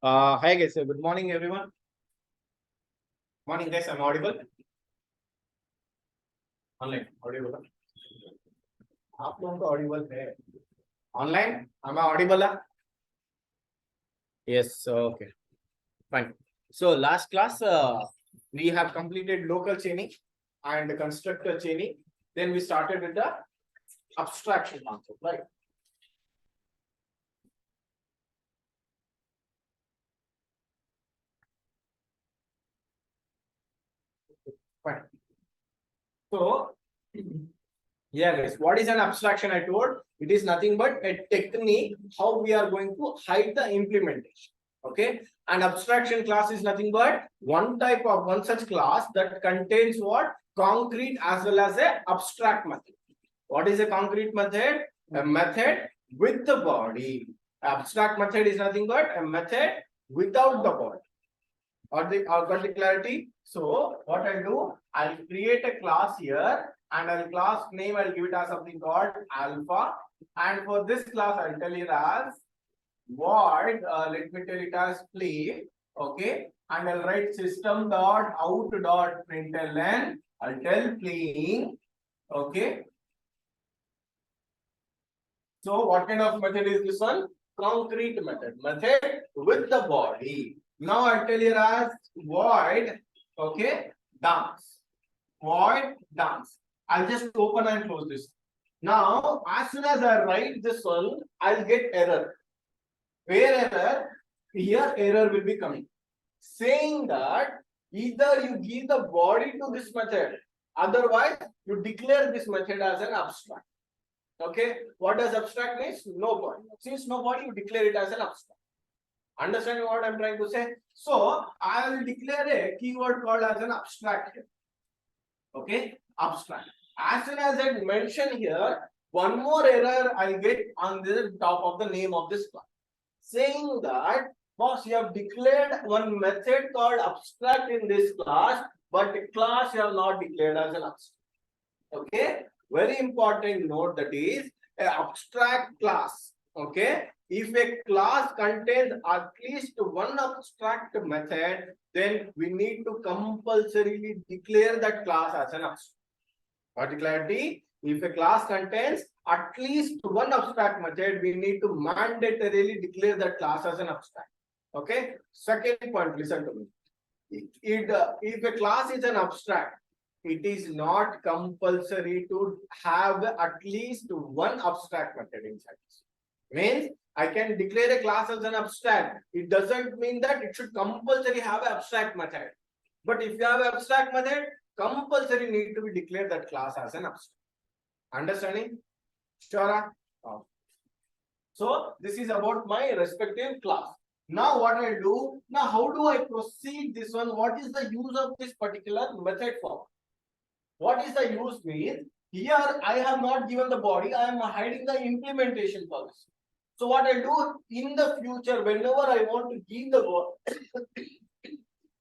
Hi guys, good morning everyone. Morning guys, I'm audible. Online, audible. आप लोगों को audible है. Online, am I audible? Yes, okay, fine. So last class, we have completed local chaining and constructor chaining. Then we started with the abstraction concept, right? Fine. So, yeah, guys, what is an abstraction? I told it is nothing but a technique how we are going to hide the implementation. Okay, an abstraction class is nothing but one such class that contains what concrete as well as a abstract method. What is a concrete method? A method with the body. Abstract method is nothing but a method without the body. Got the clarity? So what I'll do, I'll create a class here and I'll class name, I'll give it as something called alpha. And for this class, I'll tell it as void, let me tell it as play. Okay. And I'll write system dot out dot println. I'll tell playing. Okay. So what kind of method is this one? Concrete method. Method with the body. Now I'll tell you as void, okay, dance. Void dance. I'll just open and close this. Now, as soon as I write this one, I'll get error. Where error? Here error will be coming. Saying that either you give the body to this method, otherwise you declare this method as an abstract. Okay, what does abstract means? No body. Since no body, you declare it as an abstract. Understanding what I'm trying to say? So I will declare a keyword called as an abstract here. Okay, abstract. As soon as I mention here, one more error I'll get on the top of the name of this class. Saying that, boss, you have declared one method called abstract in this class, but the class you have not declared as an abstract. Okay, very important note, that is an abstract class. Okay, if a class contains at least one abstract method, then we need to compulsorily declare that class as an abstract. Got clarity? If a class contains at least one abstract method, we need to mandatorily declare that class as an abstract. Okay, second point, listen to me. If a class is an abstract, it is not compulsory to have at least one abstract method inside. Means I can declare a class as an abstract. It doesn't mean that it should compulsory have an abstract method. But if you have an abstract method, compulsory need to be declared that class as an abstract. Understanding? Sure. So this is about my respective class. Now what I do? Now how do I proceed this one? What is the use of this particular method for? What is the use means? Here I have not given the body, I am hiding the implementation for this. So what I do in the future, whenever I want to give the body,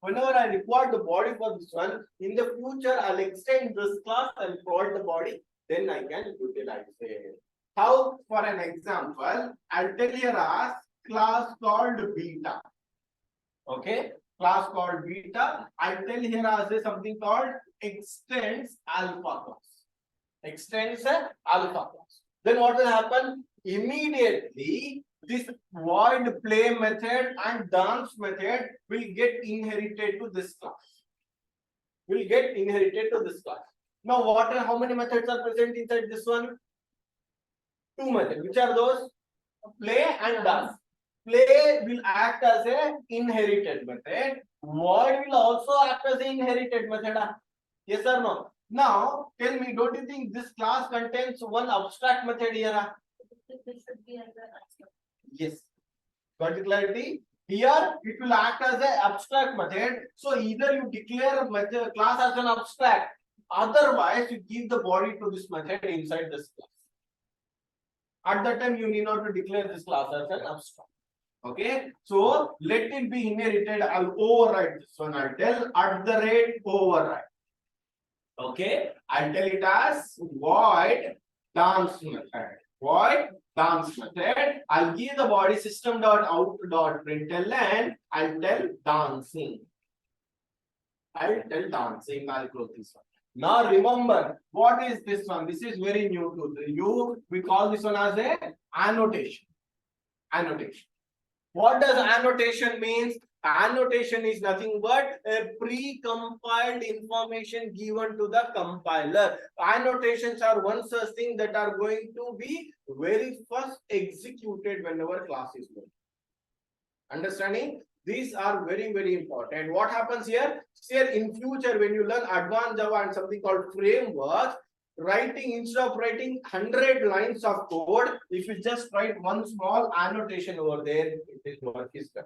whenever I require the body for this one, in the future I'll extend this class and provide the body, then I can utilize it. How? For an example, I'll tell here as class called beta. Okay, class called beta. I'll tell here as something called extends alpha class. Extends alpha class. Then what will happen? Immediately, this void play method and dance method will get inherited to this class. Will get inherited to this class. Now, how many methods are present inside this one? Two methods. Which are those? Play and dance. Play will act as a inherited method. Void will also act as an inherited method. Yes or no? Now, tell me, don't you think this class contains one abstract method here? Yes. Got clarity? Here, it will act as an abstract method. So, either you declare a method class as an abstract, otherwise, you give the body to this method inside this class. At that time, you need not to declare this class as an abstract. Okay, so let it be inherited. I'll override this one. I'll tell @override. Okay, I'll tell it as void dance method. Void dance method. I'll give the body system dot out dot println. I'll tell dancing. I'll tell dancing. I'll close this one. Now remember, what is this one? This is very new to you. We call this one as a annotation. Annotation. What does annotation means? Annotation is nothing but a pre-compiled information given to the compiler. Annotations are one such thing that are going to be very first executed whenever class is going. Understanding? These are very, very important. What happens here? Here in future, when you learn advanced Java and something called frameworks, writing, instead of writing 100 lines of code, if you just write one small annotation over there, it is work is done.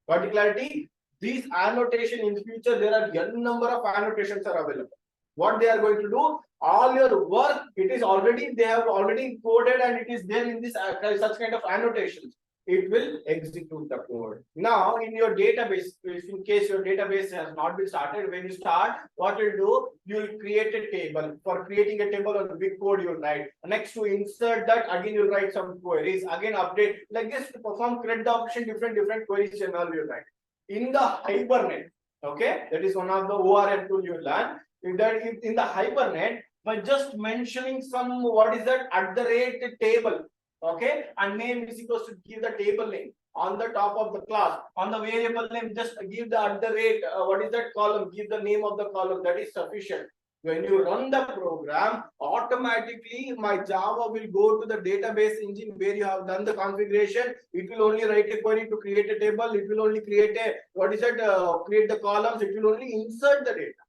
Particularly, these annotation in future, there are n number of annotations are available. What they are going to do, all your work, it is already, they have already coded and it is there in this such kind of annotations. It will execute the code. Now, in your database, if in case your database has not been started, when you start, what you'll do, you'll create a table. For creating a table on the big code, you'll write. Next, to insert that, again, you'll write some queries. Again, update. Like this, to perform CRUD option, different queries and all you'll write. In the Hibernate, okay, that is one of the ORM tool you learn. In the Hibernate, by just mentioning some, what is that, @ table. Okay, and name is equals to give the table name on the top of the class. On the variable name, just give the @ what is that column, give the name of the column. That is sufficient. When you run the program, automatically my Java will go to the database engine where you have done the configuration. It will only write a query to create a table. It will only create a, what is that, create the columns. It will only insert the data.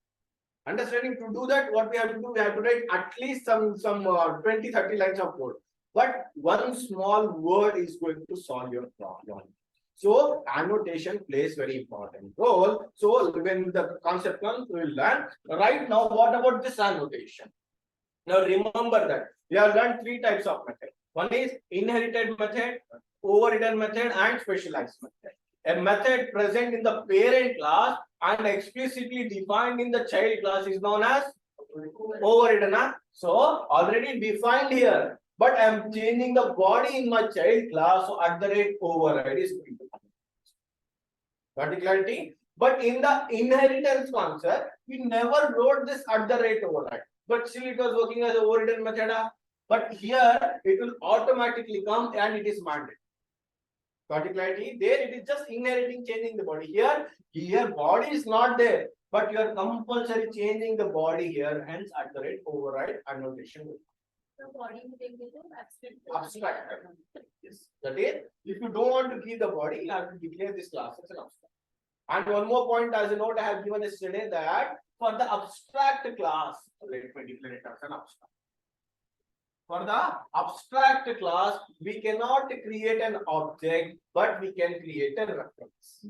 Understanding? To do that, what we have to do, we have to write at least some 20-30 lines of code. But one small word is going to solve your problem. So annotation plays very important role. So when the concept comes, we will learn. Right now, what about this annotation? Now remember that we have learned 3 types of method. One is inherited method, overridden method, and specialized method. A method present in the parent class and explicitly defined in the child class is known as overridden. So already defined here. But I am changing the body in my child class, so @ override is going to come. Particularity. But in the inheritance concept, we never wrote this @ override. But still it was working as an overridden method. But here it will automatically come and it is mandatory. Particularity. There it is just inheriting, changing the body. Here body is not there, but you are compulsory changing the body here. Hence @ override annotation. The body will take it to Abstract. Yes. That is, if you don't want to give the body, you have to declare this class as an abstract. And one more point as a note I have given yesterday, that for the abstract class, let me declare it as an abstract. For the abstract class, we cannot create an object, but we can create a reference.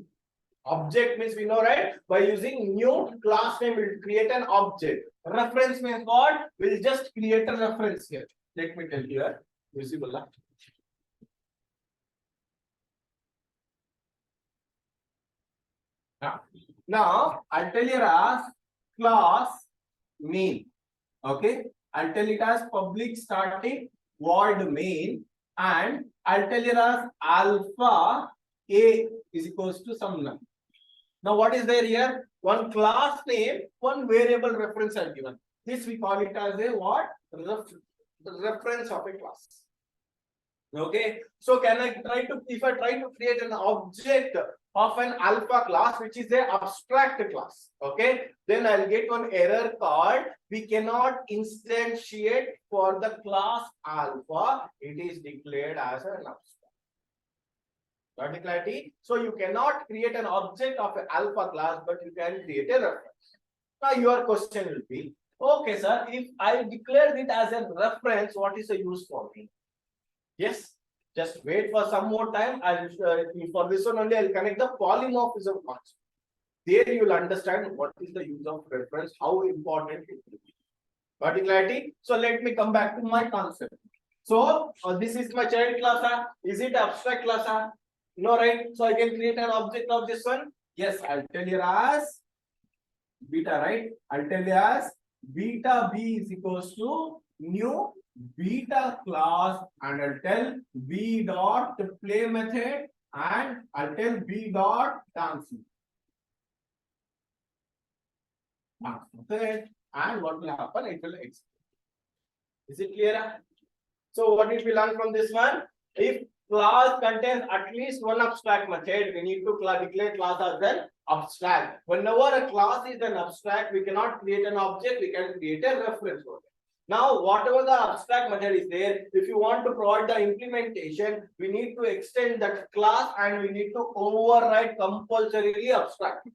Object means we know, right? By using new class name, we'll create an object. Reference means what? We'll just create a reference here. Let me tell you here. Visible. Now I'll tell you as class main. Okay. I'll tell it as public static void main, and I'll tell you as alpha a is equals to some none. Now, what is there here? One class name, one variable reference are given. This we call it as a what? The reference of a class. Okay. So can I try to, if I try to create an object of an alpha class, which is an abstract class, okay, then I'll get one error called we cannot instantiate for the class alpha. It is declared as an abstract. Particularity. So you cannot create an object of an alpha class, but you can create a reference. Now your question will be, okay, sir, if I declare it as a reference, what is the use for me? Yes, just wait for some more time. I'll for this one only I'll connect the polymorphism concept. There you will understand what is the use of reference, how important it will be. Particularity. So let me come back to my concept. So this is my child class. Is it abstract class? No, right? So I can create an object of this one. Yes, I'll tell you as beta, right? I'll tell you as beta b is equals to new beta class and I'll tell b dot play method and I'll tell b dot dancing. Okay, and what will happen? It will execute. Is it clear? So what did we learn from this one? If class contains at least one abstract method, we need to declare class as an abstract. Whenever a class is an abstract, we cannot create an object, we can create a reference object. Now, whatever the abstract method is there, if you want to provide the implementation, we need to extend that class and we need to override compulsorily abstract.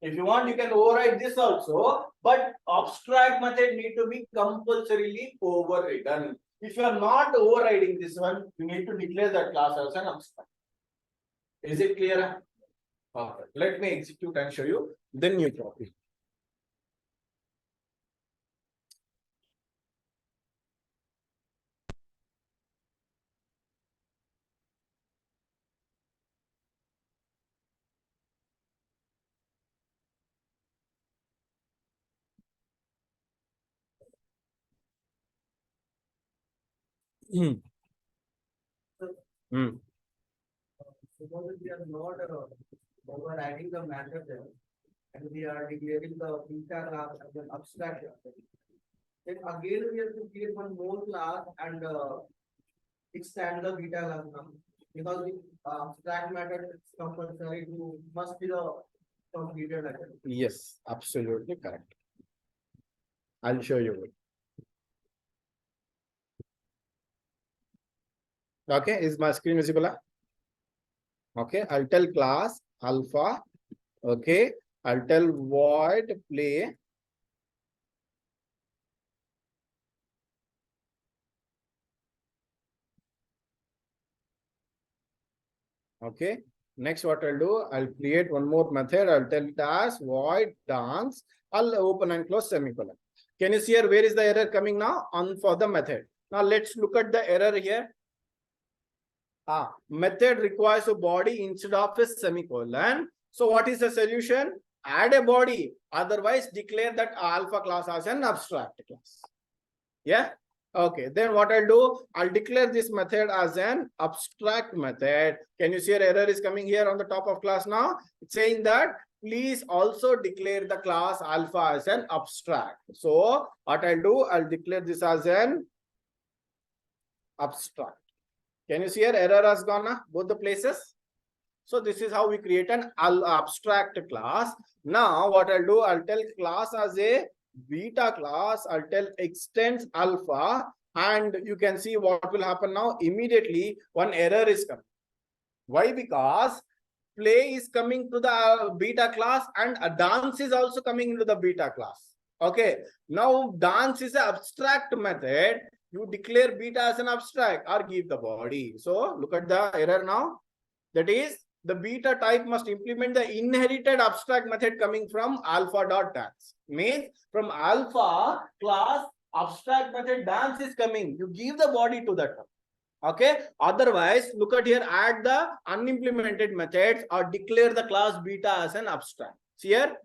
If you want, you can override this also, but abstract method need to be compulsorily overridden. If you are not overriding this one, you need to declare that class as an abstract. Is it clear? Okay. Let me execute and show you the new copy. Suppose we are not overriding the method and we are declaring the beta class as an abstract class. Then again we have to create one more class and extend the beta class now. Because the abstract method is compulsory to must be the completed method. Yes, absolutely correct. I'll show you. Okay, is my screen visible? Okay, I'll tell class alpha. Okay, I'll tell void play. Okay, next what I'll do, I'll create one more method. I'll tell it as void dance. I'll open and close semicolon. Can you see here where is the error coming now? On for the method. Now let's look at the error here. Method requires a body instead of a semicolon. So what is the solution? Add a body. Otherwise, declare that alpha class as an abstract class. Yeah. Okay. Then what I'll do? I'll declare this method as an abstract method. Can you see an error is coming here on the top of class now? It's saying that please also declare the class alpha as an abstract. So what I'll do? I'll declare this as an abstract. Can you see here error has gone both the places? So this is how we create an abstract class. Now what I'll do, I'll tell class as a beta class, I'll tell extends alpha, and you can see what will happen now. Immediately one error is coming. Why? Because play is coming to the beta class and a dance is also coming into the beta class. Okay, now dance is an abstract method. You declare beta as an abstract or give the body. So look at the error now. That is, the beta type must implement the inherited abstract method coming from alpha.dance. Means from alpha class abstract method dance is coming. You give the body to that. Okay. Otherwise, look at here, add the unimplemented methods or declare the class beta as an abstract. See here.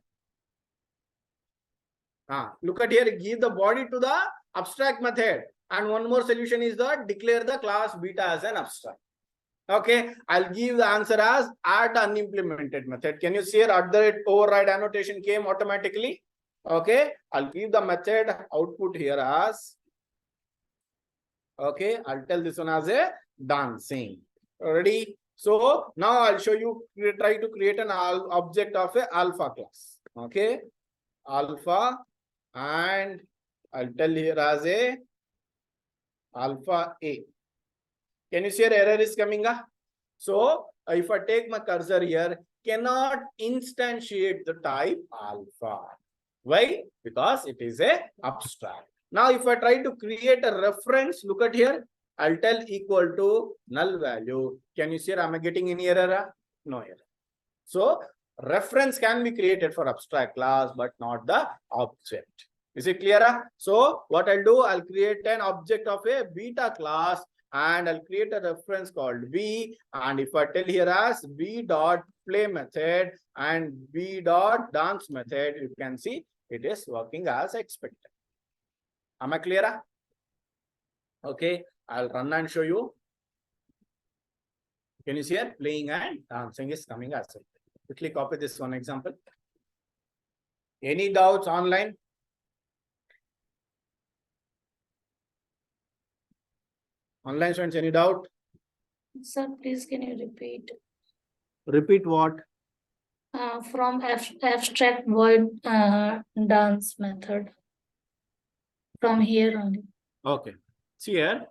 Look at here, give the body to the abstract method. And one more solution is that declare the class beta as an abstract. Okay, I'll give the answer as add the unimplemented method. Can you see here at the override annotation came automatically? Okay, I'll give the method output here as, okay, I'll tell this one as a dancing. Ready? So now I'll show you, try to create an object of a alpha class. Okay, alpha, and I'll tell here as a alpha A. Can you see an error is coming up? So if I take my cursor here, cannot instantiate the type alpha. Why? Because it is a abstract. Now if I try to create a reference, look at here, I'll tell equal to null value. Can you see here, am I getting any error? No error. So reference can be created for abstract class, but not the object. Is it clear? So what I'll do, I'll create an object of a beta class and I'll create a reference called B. And if I tell here as B dot play method and B dot dance method, you can see it is working as expected. Am I clear? Okay, I'll run and show you. Can you see it? Playing and dancing is coming as well. Quickly copy this one example. Any doubts online? Online students, any doubt? Sir, please can you repeat? Repeat what? From abstract word dance method. From here only. Okay. See here.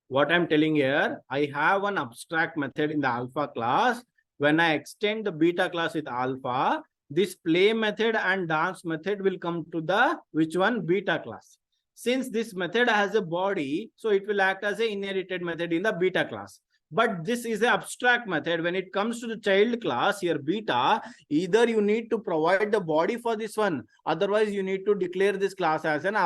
What I'm telling here, I have an abstract method in the alpha class. When I extend the beta class with alpha, this play method and dance method will come to the which one? Beta class. Since this method has a body, so it will act as an inherited method in the beta class. But this is an abstract method. When it comes to the child class here, beta, either you need to provide the body for this one, otherwise you need to declare this class as an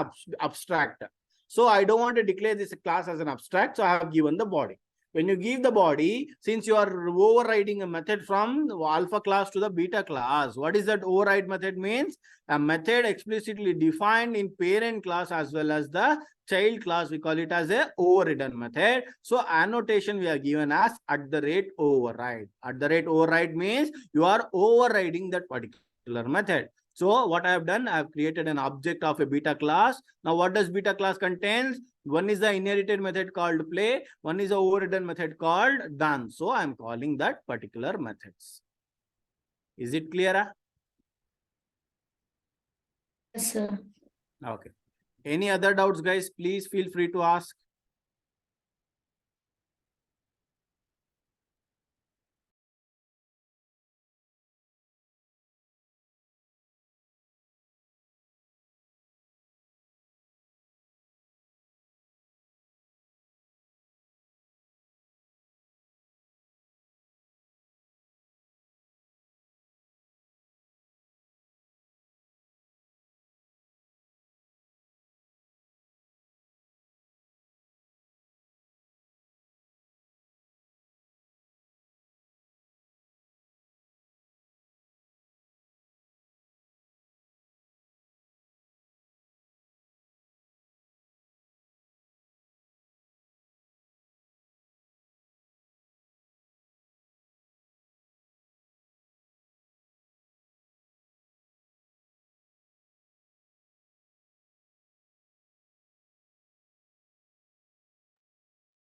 abstract. So I don't want to declare this class as an abstract, so I have given the body. When you give the body, since you are overriding a method from the alpha class to the beta class, what is that override method means? A method explicitly defined in parent class as well as the child class, we call it as a overridden method. So annotation we are given as @override. @override means you are overriding that particular method. So what I have done, I have created an object of a beta class. Now what does beta class contains? One is the inherited method called play. One is the overridden method called dance. So I am calling that particular methods. Is it clear? Yes, sir. Okay. Any other doubts, guys? Please feel free to ask.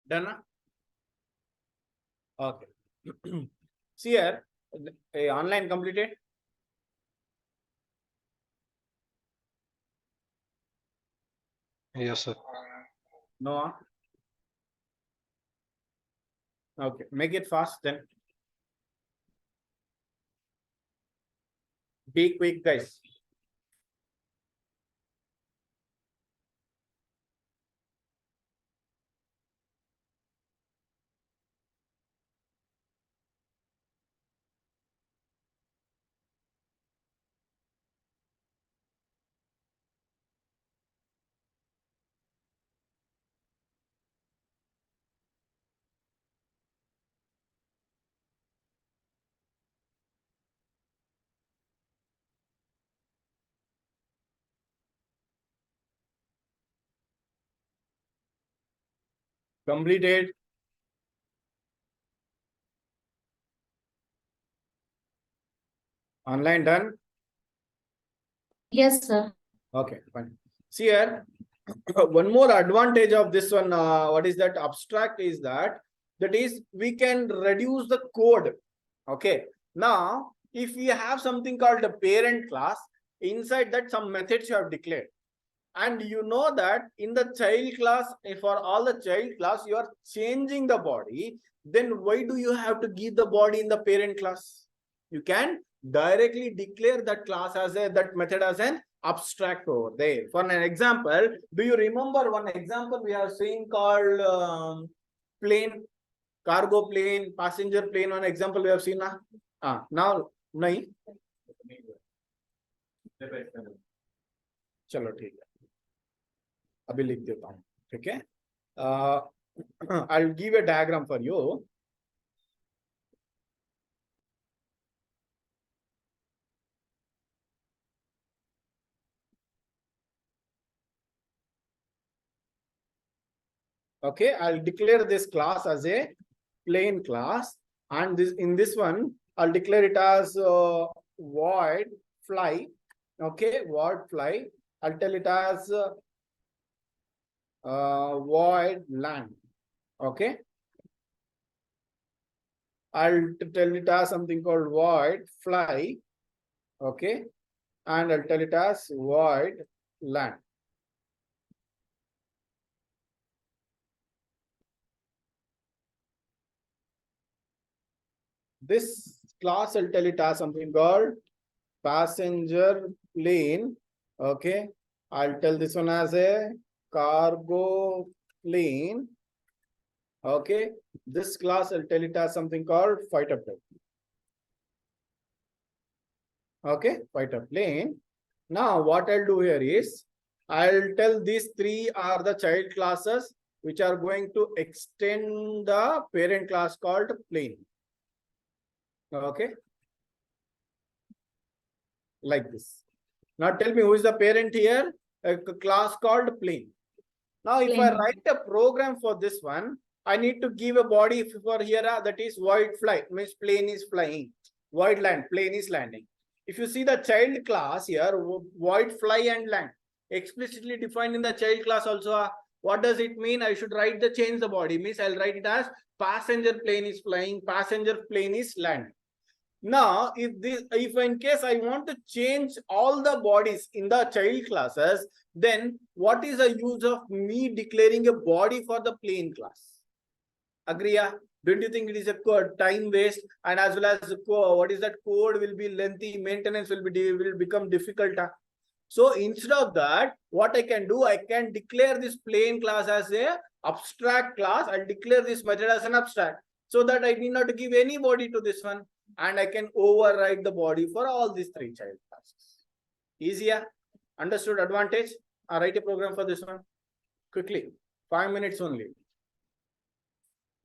Done? Okay. See here, online completed. Yes, sir. No. Okay, make it fast then. Be quick, guys. Completed. Online done. Yes, sir. Okay, fine. See here, one more advantage of this one, what is that abstract is that is we can reduce the code. Okay. Now, if we have something called a parent class, inside that some methods you have declared. And you know that in the child class, for all the child class, you are changing the body. Then why do you have to give the body in the parent class? You can directly declare that class as that method as an abstract over there. For an example, do you remember one example we have seen called plane, cargo plane, passenger plane? One example we have seen now. Now, nahi. चलो ठीक है अभी लिख देता हूँ ठीक है I'll give a diagram for you. Okay, I'll declare this class as a plain class, and this in this one I'll declare it as void fly. Okay, void fly. I'll tell it as void land. Okay, I'll tell it as something called void fly. Okay, and I'll tell it as void land. This class I'll tell it as something called passenger plane. Okay, I'll tell this one as a cargo plane. Okay, this class I'll tell it as something called fighter plane. Okay, fighter plane. Now what I'll do here is I'll tell these three are the child classes which are going to extend the parent class called plane. Okay, like this. Now tell me who is the parent here? A class called plane. Now if I Plane. write a program for this one, I need to give a body for here that is void fly, means plane is flying. Void land, plane is landing. If you see the child class here, void fly and land, explicitly defined in the child class also. What does it mean? I should write the change the body, means I'll write it as passenger plane is flying, passenger plane is landing. Now, if in case I want to change all the bodies in the child classes, then what is the use of me declaring a body for the plane class? Agree? Yeah? Don't you think it is a time waste, and as well as what is that code will be lengthy, maintenance will become difficult. So instead of that, what I can do, I can declare this plane class as a abstract class. I'll declare this method as an abstract, so that I need not to give any body to this one, and I can override the body for all these three child classes. Easier? Understood advantage? I'll write a program for this one. Quickly. 5 minutes only.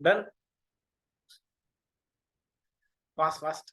Done? Fast, fast.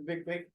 Quick, quick.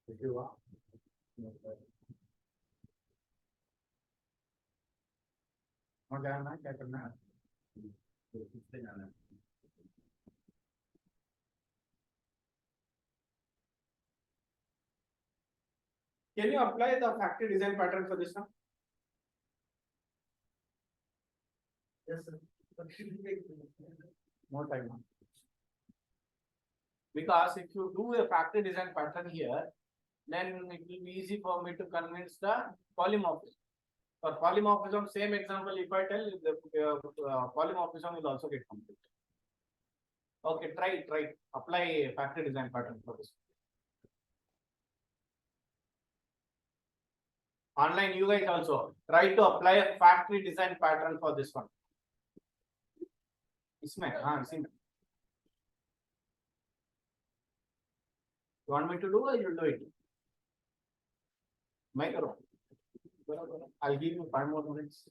If you want. और जाना है, क्या करना है? किससे जाना है? Can you apply the factory design pattern for this one? Yes, sir. But should we take- More time. Because if you do a factory design pattern here, then it will be easy for me to convince the polymorphism. For polymorphism, same example, if I tell the polymorphism will also get complete. Okay, try, apply a factory design pattern for this. Online, you guys also try to apply a factory design pattern for this one. इसमें हाँ इसी में. You want me to do or you do it? मैं करूँ. I'll give you 5 more minutes.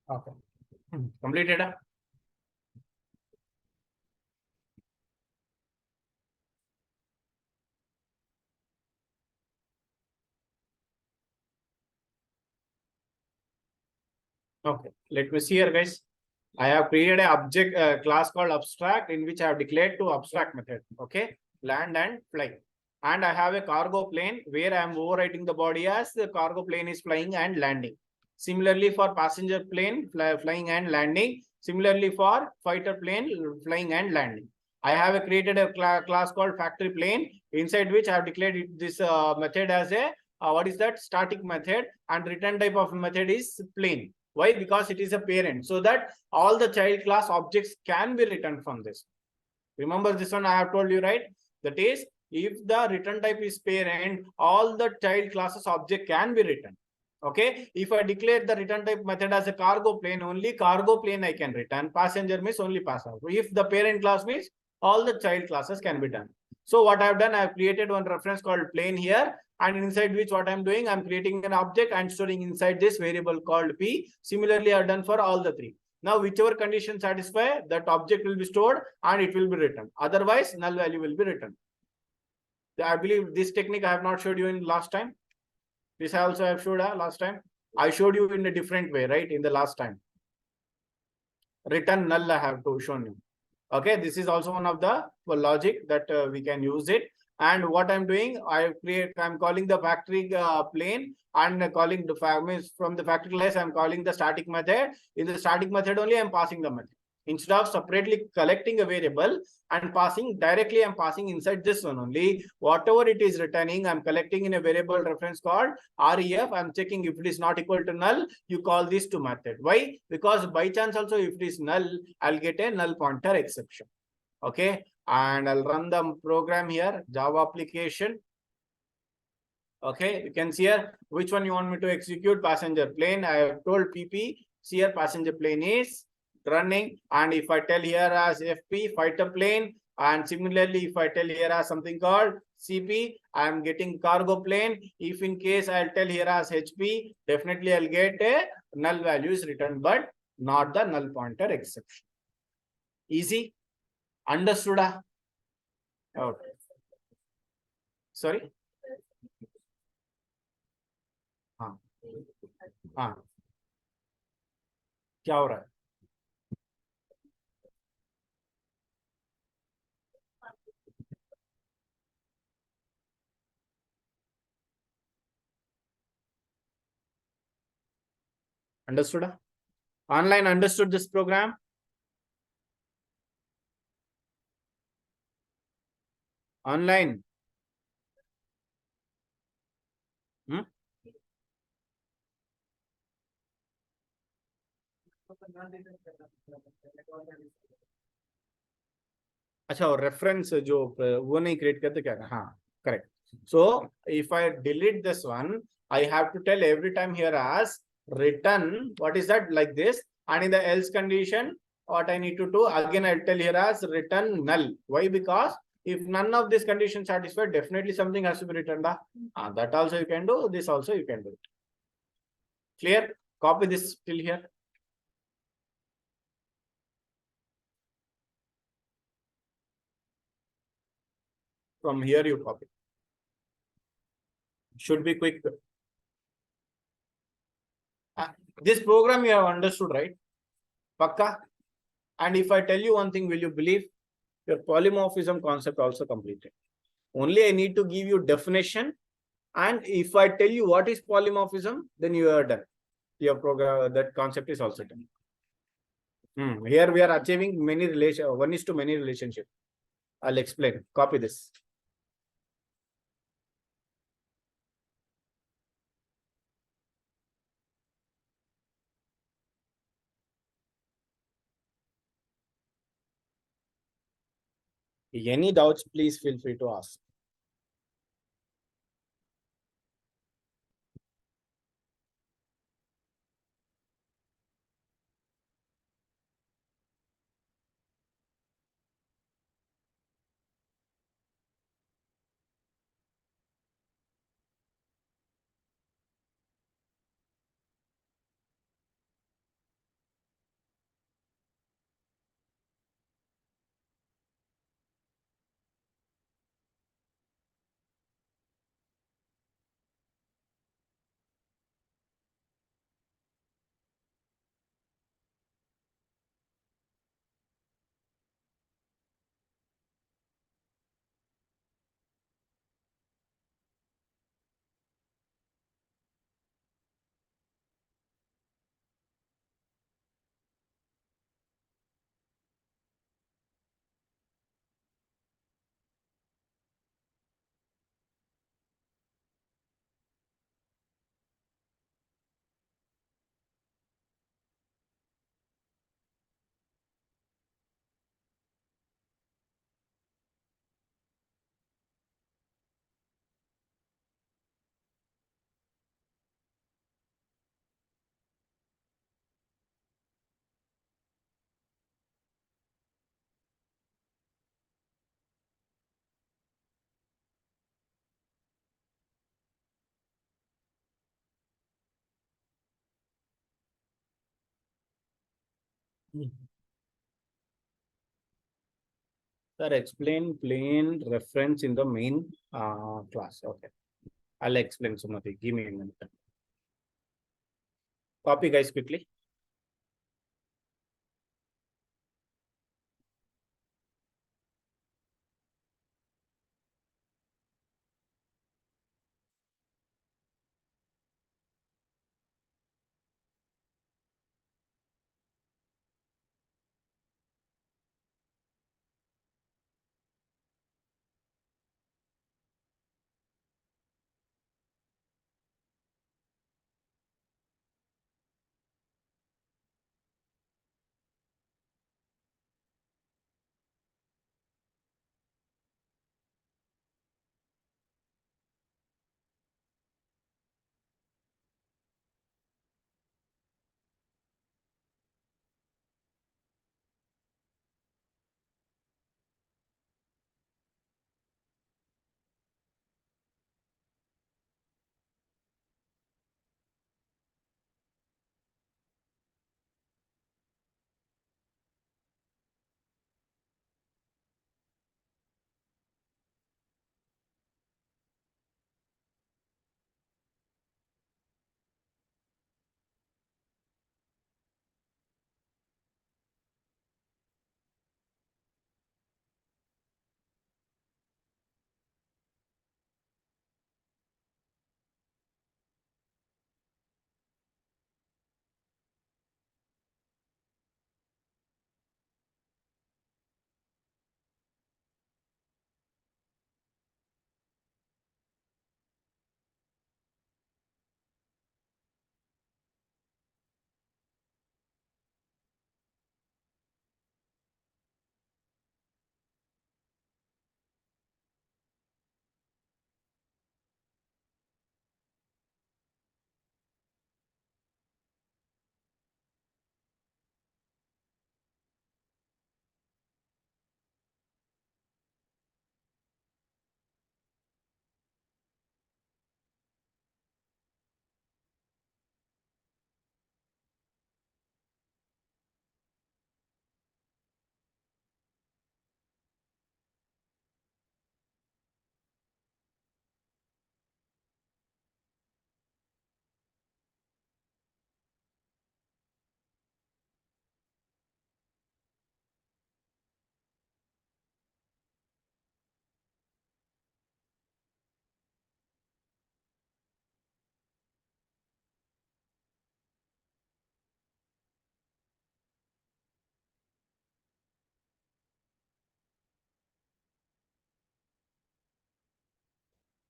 Okay. Completed. Okay, let me see here, guys. I have created a object class called abstract in which I have declared two abstract methods. Okay, land and fly. And I have a cargo plane where I am overwriting the body as the cargo plane is flying and landing. Similarly, for passenger plane flying and landing. Similarly, for fighter plane flying and landing. I have created a class called factory plane inside which I have declared this method as a what is that static method, and return type of method is plane. Why? Because it is a parent, so that all the child class objects can be written from this. Remember this one I have told you, right? That is, if the return type is parent, all the child classes object can be written. Okay, if I declare the return type method as a cargo plane, only cargo plane I can return. Passenger means only passenger. If the parent class means all the child classes can be done. So what I have done, I have created one reference called plane here, and inside which what I'm doing, I'm creating an object and storing inside this variable called P. Similarly, I've done for all the three. Now, whichever condition satisfy, that object will be stored and it will be written. Otherwise, null value will be written. I believe this technique I have not showed you in last time. This I also have showed last time. I showed you in a different way, right? In the last time. Return null I have to shown you. Okay, this is also one of the logic that we can use it. And what I'm doing, I'm calling the factory plane and calling the from the factory class, I'm calling the static method. In the static method only, I'm passing the method. Instead of separately collecting a variable and passing directly, I'm passing inside this one only. Whatever it is returning, I'm collecting in a variable reference called ref. I'm checking if it is not equal to null, you call this to method. Why? Because by chance also, if it is null, I'll get a null pointer exception. Okay, and I'll run the program here, Java application. Okay, you can see here which one you want me to execute. Passenger plane. I have told PP. See here, passenger plane is running. And if I tell here as FP, fighter plane, and similarly, if I tell here as something called CP, I am getting cargo plane. If in case I'll tell here as HP, definitely I'll get a null value is returned, but not the null pointer exception. Easy. Understood? Okay. Sorry? हाँ हाँ क्या हो रहा है? Understood? Online understood this program? Online. अच्छा, और reference जो वो नहीं क्रिएट करते क्या? हाँ, correct. So if I delete this one, I have to tell every time here as return. What is that? Like this. And in the else condition, what I need to do again, I'll tell here as return null. Why? Because if none of these conditions satisfied, definitely something has to be returned. That also you can do. This also you can do. Clear? Copy this till here. From here you copy. Should be quick. This program you have understood, right? Pakka? And if I tell you one thing, will you believe? Your polymorphism concept also completed. Only I need to give you definition. And if I tell you what is polymorphism, then you are done. Your program, that concept is also done. Here we are achieving many one is to many relationship. I'll explain. Copy this. Any doubts, please feel free to ask. Sir, explain plane reference in the main class. Okay. I'll explain, Sumati. Give me a minute. Copy, guys, quickly.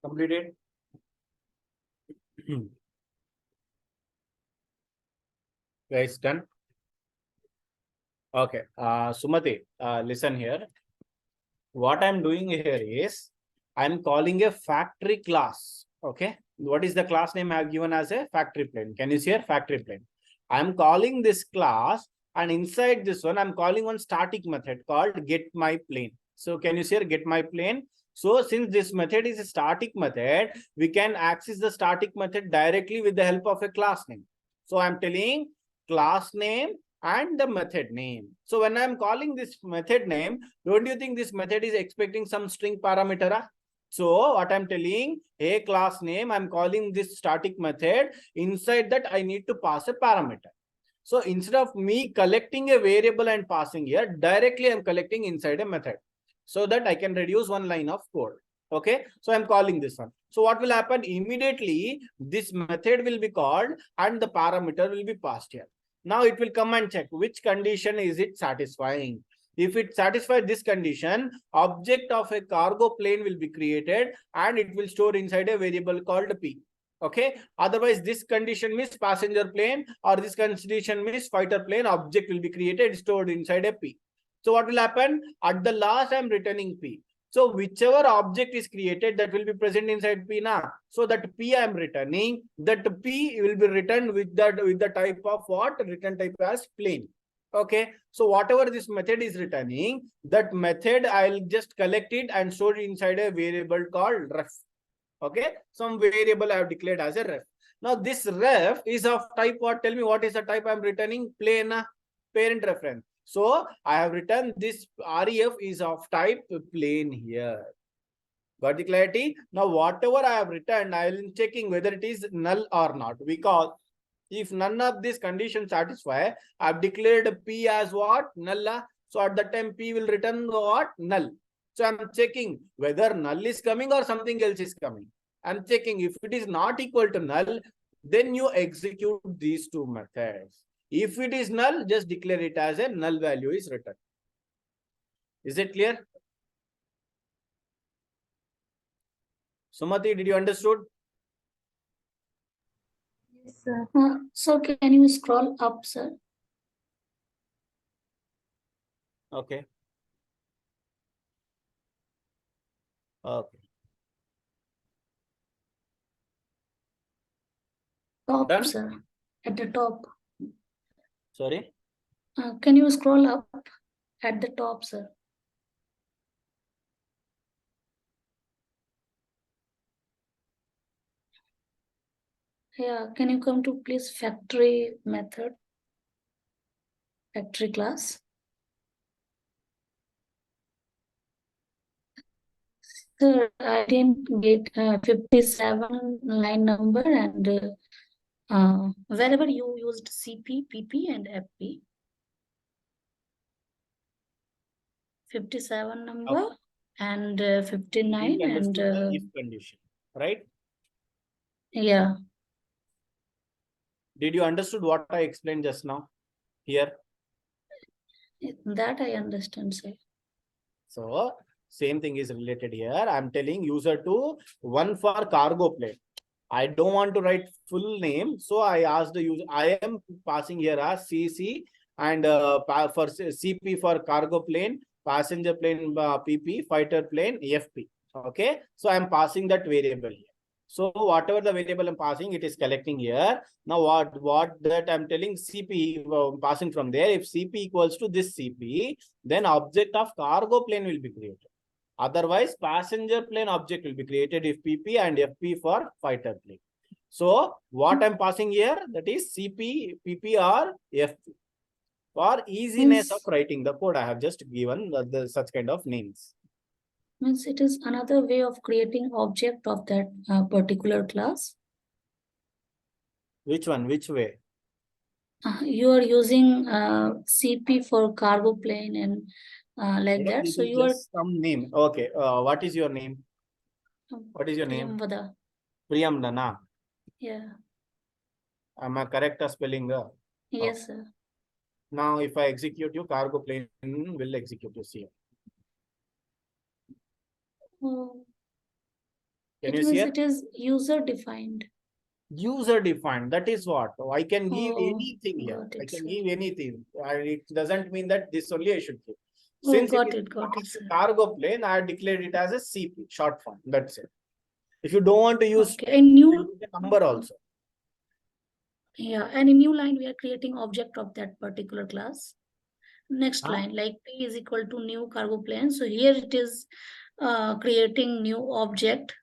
Completed. Guys, done. Okay. Sumati, listen here. What I'm doing here is I'm calling a factory class. Okay. What is the class name I have given as a factory plane? Can you see here? Factory plane. I'm calling this class, and inside this one, I'm calling one static method called get my plane. So can you see here? Get my plane. So since this method is a static method, we can access the static method directly with the help of a class name. So I'm telling class name and the method name. So when I'm calling this method name, don't you think this method is expecting some string parameter? So what I'm telling, a class name, I'm calling this static method. Inside that, I need to pass a parameter. So instead of me collecting a variable and passing here, directly I'm collecting inside a method, so that I can reduce one line of code. Okay, so I'm calling this one. So what will happen? Immediately, this method will be called and the parameter will be passed here. Now it will come and check which condition is it satisfying. If it satisfies this condition, object of a cargo plane will be created and it will store inside a variable called P. Okay. Otherwise, this condition means passenger plane, or this condition means fighter plane, object will be created, stored inside a P. So what will happen? At the last, I'm returning P. So whichever object is created, that will be present inside P now. So that P I am returning, that P will be returned with the type of what? Return type as plane. Okay. So whatever this method is returning, that method I'll just collect it and store it inside a variable called ref. Okay. Some variable I have declared as a ref. Now this ref is of type what? Tell me what is the type I'm returning? Plane. parent reference. So I have written this ref is of type plain here. Got the clarity? Now, whatever I have written, I will be checking whether it is null or not. Because if none of these conditions satisfy, I have declared P as what? Null. So at that time, P will return what? Null. So I'm checking whether null is coming or something else is coming. I'm checking if it is not equal to null, then you execute these two methods. If it is null, just declare it as a null value is returned. Is it clear? Sumati, did you understood? Yes, sir. So can you scroll up, sir? Okay. Okay. Top, Done? sir. At the top. Sorry. Can you scroll up at the top, sir? Yeah, can you come to please factory method? Factory class. Sir, I didn't get 57 line number and wherever you used CP, PP and FP. 57 number and 59 You and understood the if condition, right? yeah, Did you understood what I explained just now here? that I understand, sir. So same thing is related here. I'm telling user to one for cargo plane. I don't want to write full name, so I asked the user. I am passing here as CC and for CP for cargo plane, passenger plane PP, fighter plane FP. Okay, so I'm passing that variable here. So whatever the variable I'm passing, it is collecting here. Now what that I'm telling CP passing from there. If CP equals to this CP, then object of cargo plane will be created. Otherwise, passenger plane object will be created if PP and FP for fighter plane. So what I'm passing here, that is CP, PP or FP. For easiness of writing the code, I have just given such kind of names. Means it is another way of creating object of that particular class. Which one? Which way? You are using CP for cargo plane and like that. This So is you are just some name. Okay. What is your name? What is your name? Priyamvada. Priyamdana. Yeah. Am I correct of spelling? Yes, sir. Now, if I execute you, cargo plane will execute you. See. Oh, Can it you means see it? it is user defined. User defined. That is what I can give Oh, anything here. got I it, can sir. give anything. It doesn't mean that this only I should give. Oh, Since got it is it, sir. cargo plane, I declared it as a CP short form. That's it. If you don't want to use, Okay, and new use the number also. yeah, and in new line we are creating object of that particular class. Next Huh? line, like P is equal to new cargo plane. So here it is creating new object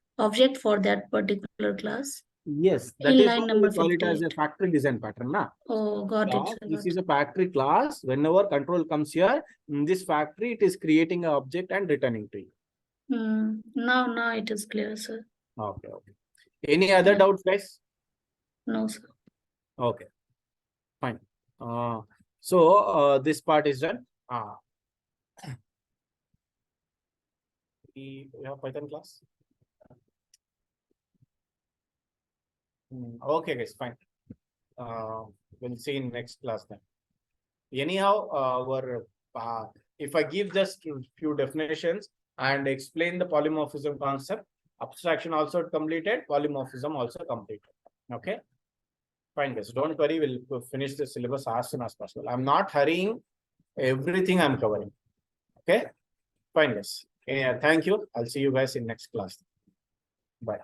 for that particular class. Yes, that In is line why number we call it as a 58. factory design pattern. Na? Oh, got it, sir. This Got is a factory class. Whenever control comes here, in this factory, it is creating an object and returning to you. Now it is clear, sir. Okay, okay. Any other Yeah. doubts, guys? No, sir. Okay, fine. So this part is done. We have Python class. Okay, guys, fine. We'll see in next class then. Anyhow, if I give just a few definitions and explain the polymorphism concept, abstraction also completed, polymorphism also completed. Okay, fine, guys. Don't worry, we'll finish the syllabus as soon as possible. I'm not hurrying. Everything I'm covering. Okay, fine, guys. Yeah, thank you. I'll see you guys in next class. Bye.